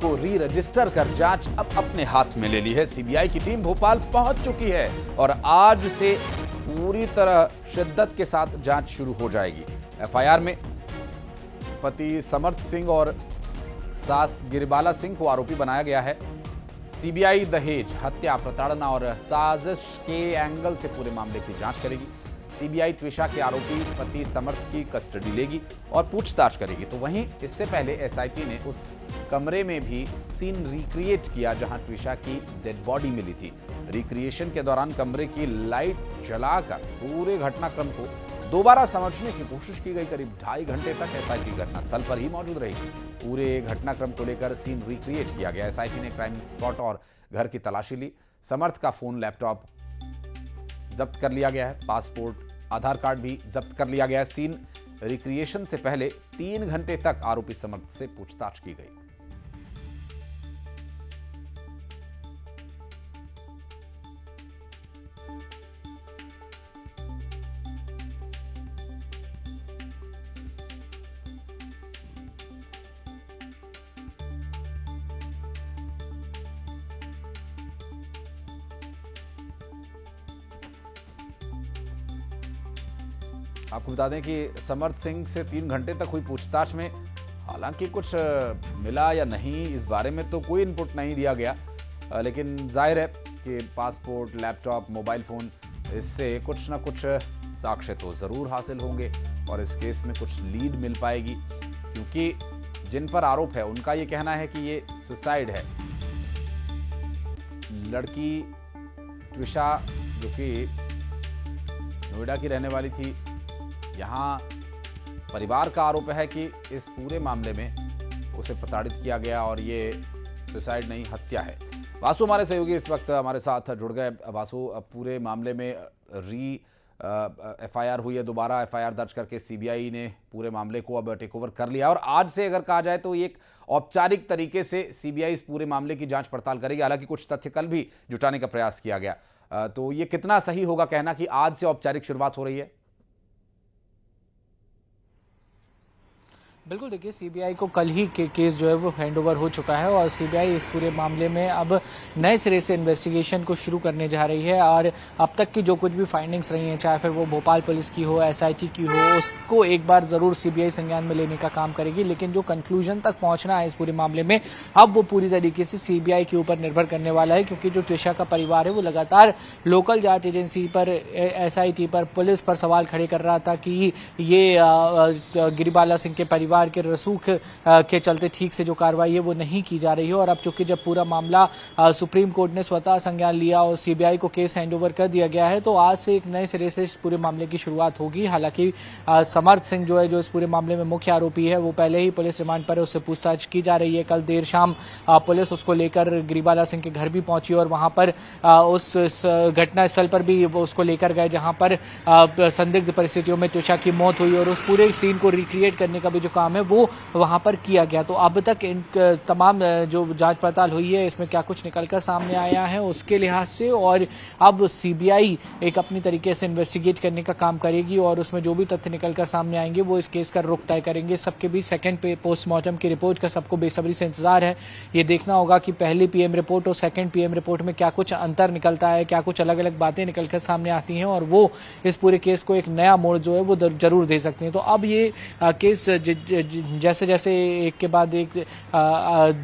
को री रजिस्टर कर जांच अब अपने हाथ में ले ली है। सीबीआई की टीम भोपाल पहुंच चुकी है और आज से पूरी तरह शिद्दत के साथ जांच शुरू हो जाएगी। एफआईआर में पति समर्थ सिंह और सास गिरिबाला सिंह को आरोपी बनाया गया है। सीबीआई दहेज, हत्या, प्रताड़ना और साजिश के एंगल से पूरे मामले की जांच करेगी। सीबीआई ट्विशा के आरोपी पति समर्थ की कस्टडी लेगी और पूछताछ करेगी। तो वहीं इससे पहले एसआईटी ने उस कमरे में भी सीन रिक्रिएट किया जहां ट्विशा की डेड बॉडी मिली थी। रिक्रिएशन के दौरान कमरे की लाइट जलाकर पूरे घटनाक्रम को दोबारा समझने की कोशिश की गई। करीब 2.5 घंटे तक एसआईटी घटनास्थल पर ही मौजूद रही। पूरे घटनाक्रम को लेकर सीन रिक्रिएट किया गया। एसआईटी ने क्राइम स्पॉट और घर की तलाशी ली। समर्थ का फोन, लैपटॉप जब्त कर लिया गया है। पासपोर्ट, आधार कार्ड भी जब्त कर लिया गया है। सीन रिक्रिएशन से पहले 3 घंटे तक आरोपी समर्थ से पूछताछ की गई। आपको बता दें कि समर्थ सिंह से 3 घंटे तक हुई पूछताछ में हालांकि कुछ मिला या नहीं, इस बारे में तो कोई इनपुट नहीं दिया गया, लेकिन जाहिर है कि पासपोर्ट, लैपटॉप, मोबाइल फ़ोन, इससे कुछ ना कुछ साक्ष्य तो ज़रूर हासिल होंगे और इस केस में कुछ लीड मिल पाएगी, क्योंकि जिन पर आरोप है उनका ये कहना है कि ये सुसाइड है। लड़की ट्विशा जो कि नोएडा की रहने वाली थी, यहाँ परिवार का आरोप है कि इस पूरे मामले में उसे प्रताड़ित किया गया और ये सुसाइड नहीं, हत्या है। वासु हमारे सहयोगी इस वक्त हमारे साथ जुड़ गए। वासु, पूरे मामले में एफआईआर हुई है, दोबारा एफआईआर दर्ज करके सीबीआई ने पूरे मामले को अब टेक ओवर कर लिया और आज से अगर कहा जाए तो एक औपचारिक तरीके से सीबीआई इस पूरे मामले की जांच पड़ताल करेगी। हालांकि कुछ तथ्य कल भी जुटाने का प्रयास किया गया, तो ये कितना सही होगा कहना कि आज से औपचारिक शुरुआत हो रही है? बिल्कुल, देखिए सीबीआई को कल ही केस जो है वो हैंडओवर हो चुका है और सीबीआई इस पूरे मामले में अब नए सिरे से इन्वेस्टिगेशन को शुरू करने जा रही है और अब तक की जो कुछ भी फाइंडिंग्स रही हैं, चाहे फिर वो भोपाल पुलिस की हो, एसआईटी की हो, उसको एक बार जरूर सीबीआई संज्ञान में लेने का काम करेगी। लेकिन जो कंक्लूजन तक पहुंचना है इस पूरे मामले में, अब वो पूरी तरीके से सीबीआई के ऊपर निर्भर करने वाला है, क्योंकि जो ट्विशा का परिवार है वो लगातार लोकल जांच एजेंसी पर, एसआईटी पर, पुलिस पर सवाल खड़े कर रहा था कि ये गिरिबाला सिंह के परिवार के रसूख के चलते ठीक से जो कार्रवाई है वो नहीं की जा रही है। और अब चूंकि जब पूरा मामला सुप्रीम कोर्ट ने स्वतः संज्ञान लिया और सीबीआई को केस हैंडओवर कर दिया गया है, तो आज से एक नए सिरे से इस पूरे मामले की शुरुआत होगी। हालांकि समर्थ सिंह जो है, जो इस पूरे मामले में मुख्य आरोपी है, वो पहले ही पुलिस रिमांड पर है, उससे पूछताछ की जा रही है। कल देर शाम पुलिस उसको लेकर गिरिबाला सिंह के घर भी पहुंची और वहां पर उस घटना स्थल पर भी उसको लेकर गए जहां पर संदिग्ध परिस्थितियों में ट्विशा की मौत हुई और उस पूरे सीन को रिक्रिएट करने का भी जो काम है वो वहां पर किया गया। तो अब तक इन तमाम जो जांच पड़ताल हुई है इसमें क्या कुछ निकलकर सामने आया है उसके लिहाज से, और अब सीबीआई एक अपनी तरीके से इन्वेस्टिगेट करने का काम करेगी और उसमें जो भी तथ्य निकलकर सामने आएंगे वो इस केस का रुख तय करेंगे। सबके बीच सेकंड पोस्टमार्टम की रिपोर्ट का सबको बेसब्री से इंतजार है। ये देखना होगा कि पहली पीएम रिपोर्ट और सेकंड पीएम रिपोर्ट में क्या कुछ अंतर निकलता है, क्या कुछ अलग अलग बातें निकलकर सामने आती हैं और वो इस पूरे केस को एक नया मोड़ जो है वो जरूर दे सकते हैं। तो अब ये केस जैसे जैसे एक के बाद एक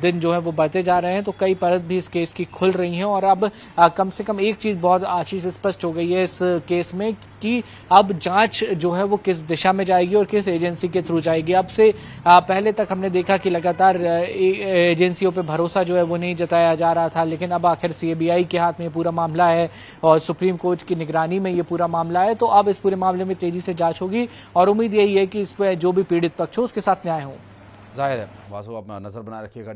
दिन जो है वो बढ़ते जा रहे हैं, तो कई परत भी इस केस की खुल रही हैं और अब कम से कम एक चीज बहुत आशीष स्पष्ट हो गई है इस केस में कि अब जांच जो है वो किस दिशा में जाएगी और किस एजेंसी के थ्रू जाएगी। अब से पहले तक हमने देखा कि लगातार एजेंसियों पे भरोसा जो है वो नहीं जताया जा रहा था, लेकिन अब आखिर सीबीआई के हाथ में पूरा मामला है और सुप्रीम कोर्ट की निगरानी में ये पूरा मामला है, तो अब इस पूरे मामले में तेजी से जांच होगी और उम्मीद यही है कि इस पर जो भी पीड़ित पक्ष हो उसके साथ न्याय हो। जाहिर है वासु, अपना नजर बनाए रखिएगा।